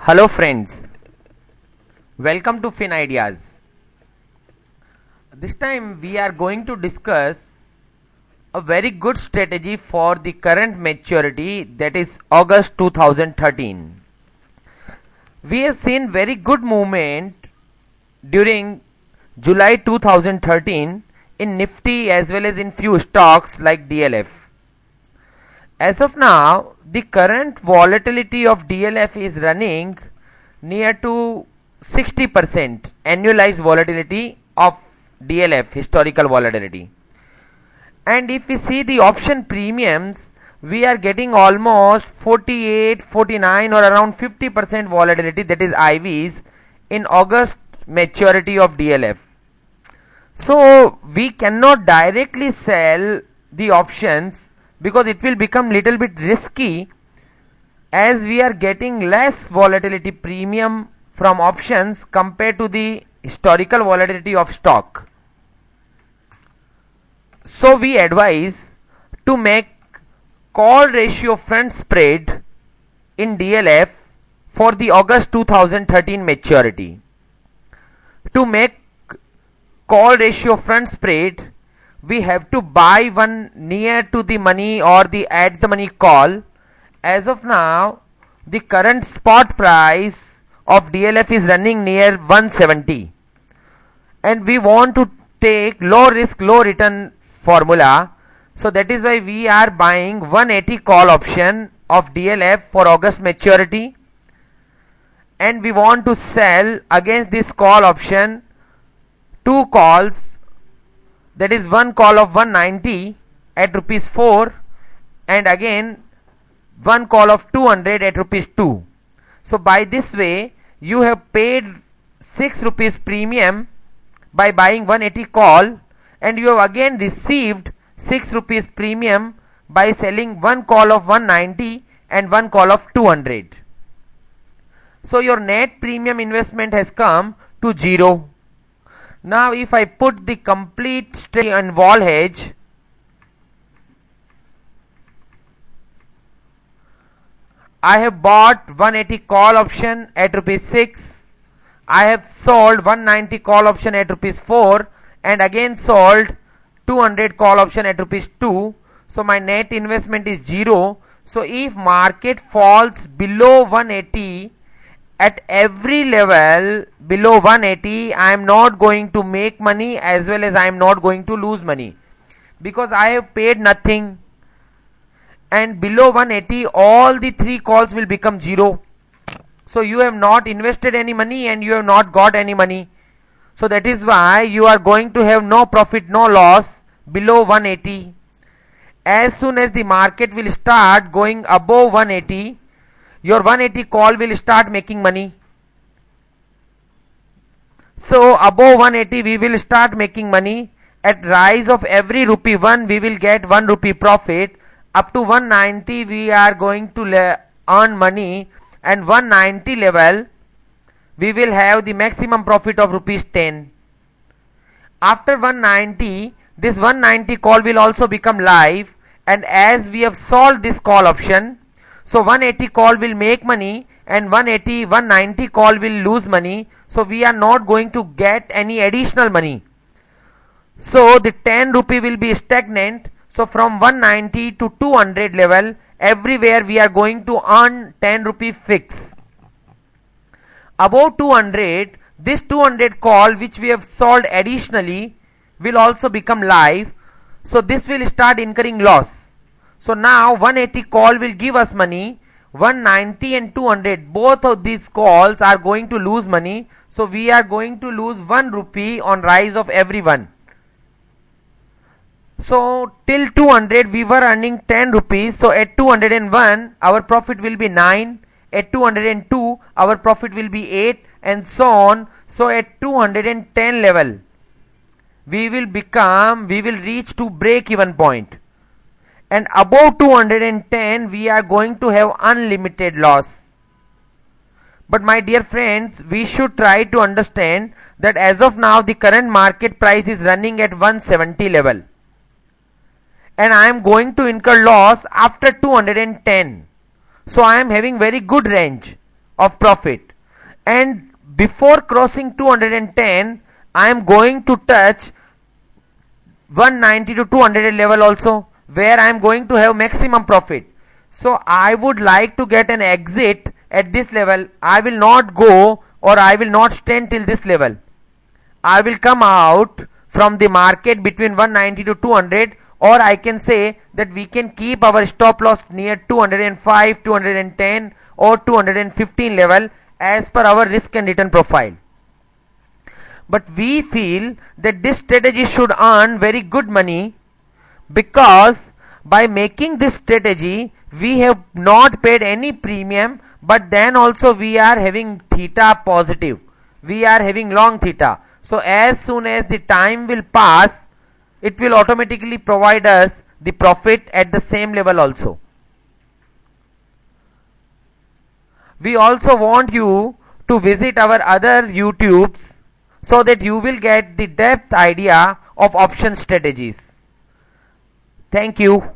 Hello friends, welcome to Fin Ideas. This time we are going to discuss a very good strategy for the current maturity, that is August 2013. We have seen very good movement during July 2013 in Nifty as well as in few stocks like DLF. As of now, the current volatility of DLF is running near to 60% annualized volatility of DLF, historical volatility. And if we see the option premiums, we are getting almost 48, 49 or around 50% volatility, that is IVs, in August maturity of DLF. So we cannot directly sell the options because it will become little bit risky, as we are getting less volatility premium from options compared to the historical volatility of stock. So we advise to make call ratio front spread in DLF for the August 2013 maturity. To make call ratio front spread, we have to buy one near to the money or the at the money call. As of now, the current spot price of DLF is running near 170, and we want to take low risk low return formula. So that is why we are buying 180 call option of DLF for August maturity, and we want to sell against this call option two calls, that is one call of 190 at rupees 4 and again one call of 200 at rupees 2. So by this way you have paid 6 rupees premium by buying 180 call, and you have again received 6 rupees premium by selling one call of 190 and one call of 200. So your net premium investment has come to 0. Now if I put the complete strategy on vol hedge, I have bought 180 call option at rupees 6, I have sold 190 call option at rupees 4 and again sold 200 call option at rupees 2. So my net investment is 0. So if market falls below 180, at every level below 180, I am not going to make money as well as I am not going to lose money, because I have paid nothing, and below 180 all the three calls will become 0. So you have not invested any money and you have not got any money. So that is why you are going to have no profit no loss below 180. As soon as the market will start going above 180, your 180 call will start making money. So above 180 we will start making money. At rise of every rupee 1 we will get 1 rupee profit. Up to 190 we are going to earn money, and 190 level we will have the maximum profit of rupees 10. After 190, this 190 call will also become live, and as we have solved this call option, so 180 call will make money and 190 call will lose money. So we are not going to get any additional money. So the 10 rupee will be stagnant. So from 190 to 200 level, everywhere we are going to earn 10 rupee fix. Above 200, this 200 call which we have solved additionally will also become live. So this will start incurring loss. So now 180 call will give us money, 190 and 200 both of these calls are going to lose money. So we are going to lose 1 rupee on rise of every one. So till 200 we were earning 10 rupees. So at 201 our profit will be 9, at 202 our profit will be 8, and so on. So at 210 level we will reach to break even point, and above 210 we are going to have unlimited loss. But my dear friends, we should try to understand that as of now the current market price is running at 170 level, and I am going to incur loss after 210. So I am having very good range. of profit, and before crossing 210 I am going to touch 190 to 200 level also, where I am going to have maximum profit. So I would like to get an exit at this level. I will not go, or I will not stand till this level. I will come out from the market between 190 to 200, or I can say that we can keep our stop loss near 205, 210 or 215 level as per our risk and return profile. But we feel that this strategy should earn very good money, because by making this strategy we have not paid any premium, but then also we are having theta positive, we are having long theta. So as soon as the time will pass, it will automatically provide us the profit at the same level also. We also want you to visit our other YouTubes, so that you will get the depth idea of option strategies. Thank you.